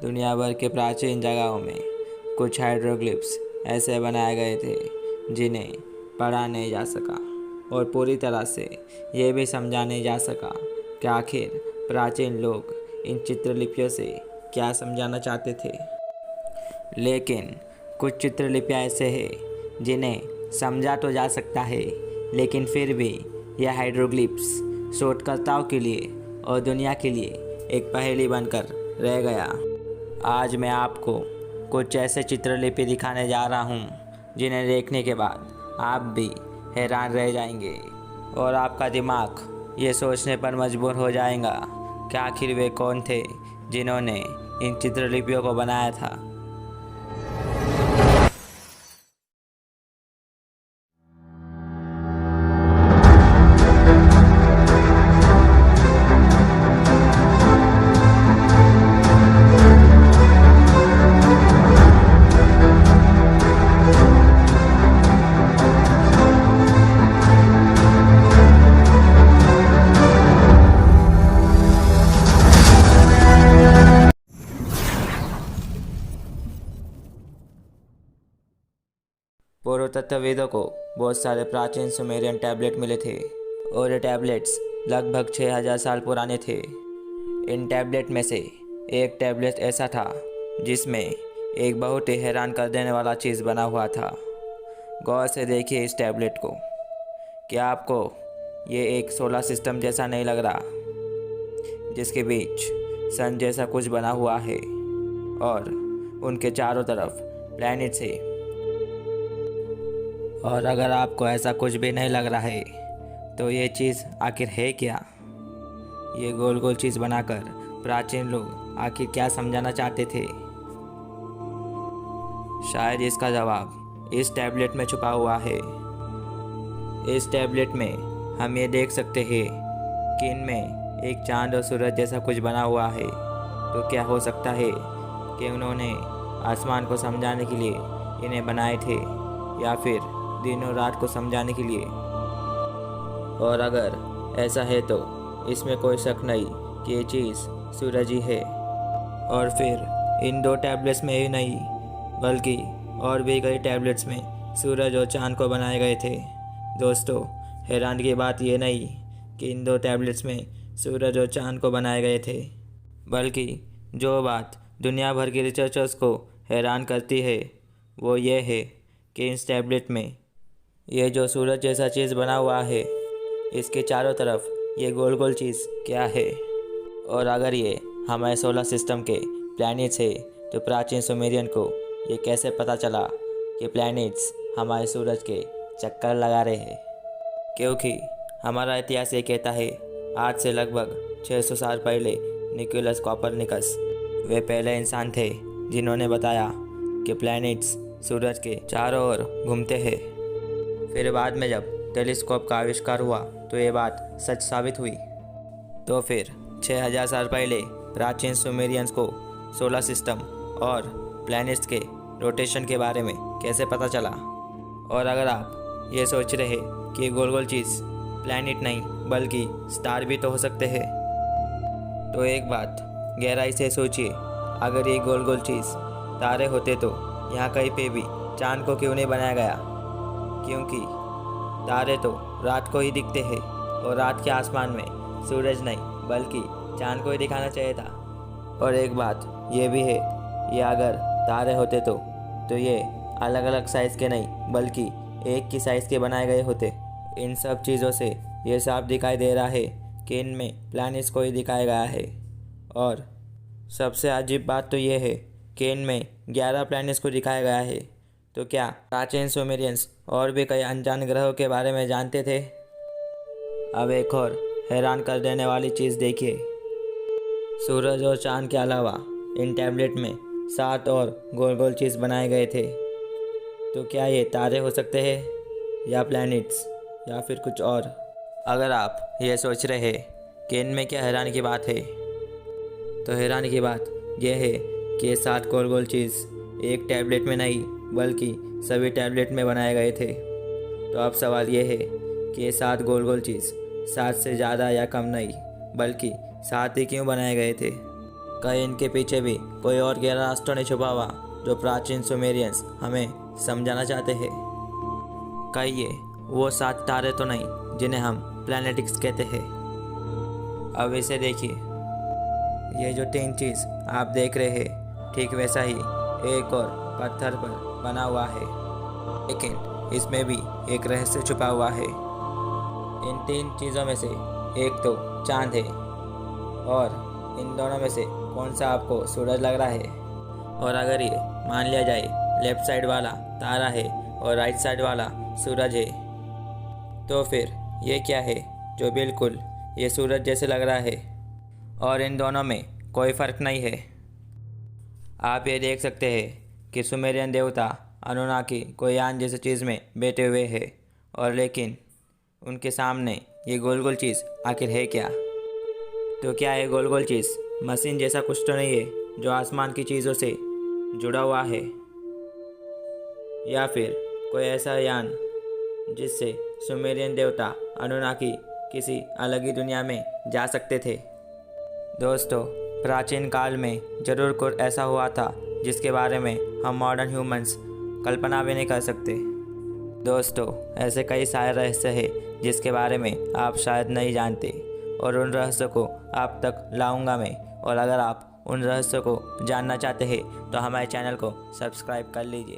दुनिया भर के प्राचीन जगहों में कुछ हाइड्रोग्लिफ्स ऐसे बनाए गए थे जिन्हें पढ़ा नहीं जा सका और पूरी तरह से ये भी समझा नहीं जा सका कि आखिर प्राचीन लोग इन चित्रलिपियों से क्या समझाना चाहते थे। लेकिन कुछ चित्रलिपियाँ ऐसे हैं जिन्हें समझा तो जा सकता है, लेकिन फिर भी यह हाइड्रोग्लिफ्स शोधकर्ताओं के लिए और दुनिया के लिए एक पहेली बनकर रह गया। आज मैं आपको कुछ ऐसे चित्रलिपि दिखाने जा रहा हूँ जिन्हें देखने के बाद आप भी हैरान रह जाएंगे और आपका दिमाग ये सोचने पर मजबूर हो जाएगा कि आखिर वे कौन थे जिन्होंने इन चित्रलिपियों को बनाया था। पुरातत्वविदों को बहुत सारे प्राचीन सुमेरियन टैबलेट मिले थे और ये टैबलेट्स लगभग 6000 साल पुराने थे। इन टैबलेट में से एक टैबलेट ऐसा था जिसमें एक बहुत ही हैरान कर देने वाला चीज़ बना हुआ था। गौर से देखिए इस टैबलेट को। क्या आपको ये एक सोलर सिस्टम जैसा नहीं लग रहा, जिसके बीच सन जैसा कुछ बना हुआ है और उनके चारों तरफ प्लैनेट्स है। और अगर आपको ऐसा कुछ भी नहीं लग रहा है तो ये चीज़ आखिर है क्या? ये गोल गोल चीज़ बनाकर प्राचीन लोग आखिर क्या समझाना चाहते थे? शायद इसका जवाब इस टैबलेट में छुपा हुआ है। इस टैबलेट में हम ये देख सकते हैं कि इनमें एक चांद और सूरज जैसा कुछ बना हुआ है। तो क्या हो सकता है कि उन्होंने आसमान को समझाने के लिए इन्हें बनाए थे, या फिर दिन और रात को समझाने के लिए? और अगर ऐसा है तो इसमें कोई शक नहीं कि ये चीज़ सूरज ही है। और फिर इन दो टैबलेट्स में ही नहीं बल्कि और भी कई टैबलेट्स में सूरज और चांद को बनाए गए थे। दोस्तों, हैरान की बात ये नहीं कि इन दो टैबलेट्स में सूरज और चांद को बनाए गए थे, बल्कि जो बात दुनिया भर के रिसर्चर्स को हैरान करती है वो ये है कि इस टैबलेट में ये जो सूरज जैसा चीज़ बना हुआ है, इसके चारों तरफ ये गोल गोल चीज़ क्या है? और अगर ये हमारे सोलर सिस्टम के प्लैनेट्स है तो प्राचीन सुमेरियन को ये कैसे पता चला कि प्लैनेट्स हमारे सूरज के चक्कर लगा रहे हैं? क्योंकि हमारा इतिहास ये कहता है आज से लगभग 600 साल पहले निकोलस कोपरनिकस वे पहले इंसान थे जिन्होंने बताया कि प्लैनेट्स सूरज के चारों ओर घूमते हैं। फिर बाद में जब टेलीस्कोप का आविष्कार हुआ तो ये बात सच साबित हुई। तो फिर 6000 साल पहले प्राचीन सुमेरियंस को सोलर सिस्टम और प्लैनेट्स के रोटेशन के बारे में कैसे पता चला? और अगर आप ये सोच रहे कि गोल गोल चीज़ प्लैनेट नहीं बल्कि स्टार भी तो हो सकते हैं, तो एक बात गहराई से सोचिए, अगर ये गोल गोल चीज़ तारे होते तो यहाँ कहीं पे भी चांद को क्यों नहीं बनाया गया? क्योंकि तारे तो रात को ही दिखते हैं और रात के आसमान में सूरज नहीं बल्कि चांद को ही दिखाना चाहिए था। और एक बात ये भी है, ये अगर तारे होते तो ये अलग अलग साइज़ के नहीं बल्कि एक की साइज़ के बनाए गए होते। इन सब चीज़ों से ये साफ दिखाई दे रहा है कि इनमें प्लैनेट्स को ही दिखाया गया है। और सबसे अजीब बात तो ये है कि इनमें 11 प्लैनेट्स को दिखाया गया है। तो क्या प्राचीन सुमेरियंस और भी कई अनजान ग्रहों के बारे में जानते थे? अब एक और हैरान कर देने वाली चीज़ देखिए। सूरज और चांद के अलावा इन टैबलेट में 7 और गोल गोल चीज़ बनाए गए थे। तो क्या ये तारे हो सकते हैं या प्लैनेट्स या फिर कुछ और? अगर आप ये सोच रहे हैं कि इनमें क्या हैरानी की बात है, तो हैरानी की बात यह है कि ये 7 गोल गोल चीज़ एक टैबलेट में नहीं बल्कि सभी टैबलेट में बनाए गए थे। तो अब सवाल ये है कि ये 7 गोल गोल चीज़ 7 से ज़्यादा या कम नहीं बल्कि 7 ही क्यों बनाए गए थे? कहीं इनके पीछे भी कोई और गहरा रास्ता नहीं छुपा हुआ जो प्राचीन सुमेरियंस हमें समझाना चाहते हैं। कहीं ये वो 7 तारे तो नहीं जिन्हें हम प्लैनेटिक्स कहते हैं। अब इसे देखिए, ये जो 3 चीज़ आप देख रहे हैं ठीक वैसा ही एक और पत्थर पर बना हुआ है, लेकिन इसमें भी एक रहस्य छुपा हुआ है। इन 3 चीज़ों में से एक तो चांद है, और इन दोनों में से कौन सा आपको सूरज लग रहा है? और अगर ये मान लिया जाए लेफ्ट साइड वाला तारा है और राइट साइड वाला सूरज है, तो फिर ये क्या है जो बिल्कुल ये सूरज जैसे लग रहा है और इन दोनों में कोई फ़र्क नहीं है? आप ये देख सकते हैं कि सुमेरियन देवता अनुनाकी कोई यान जैसी चीज़ में बैठे हुए हैं, और लेकिन उनके सामने ये गोल गोल चीज़ आखिर है क्या? तो क्या ये गोल गोल चीज़ मशीन जैसा कुछ तो नहीं है जो आसमान की चीज़ों से जुड़ा हुआ है, या फिर कोई ऐसा यान जिससे सुमेरियन देवता अनुनाकी किसी अलग ही दुनिया में जा सकते थे? दोस्तों, प्राचीन काल में ज़रूर कुछ ऐसा हुआ था जिसके बारे में हम मॉडर्न ह्यूमंस कल्पना भी नहीं कर सकते। दोस्तों, ऐसे कई सारे रहस्य हैं जिसके बारे में आप शायद नहीं जानते, और उन रहस्यों को आप तक लाऊंगा मैं। और अगर आप उन रहस्यों को जानना चाहते हैं तो हमारे चैनल को सब्सक्राइब कर लीजिए।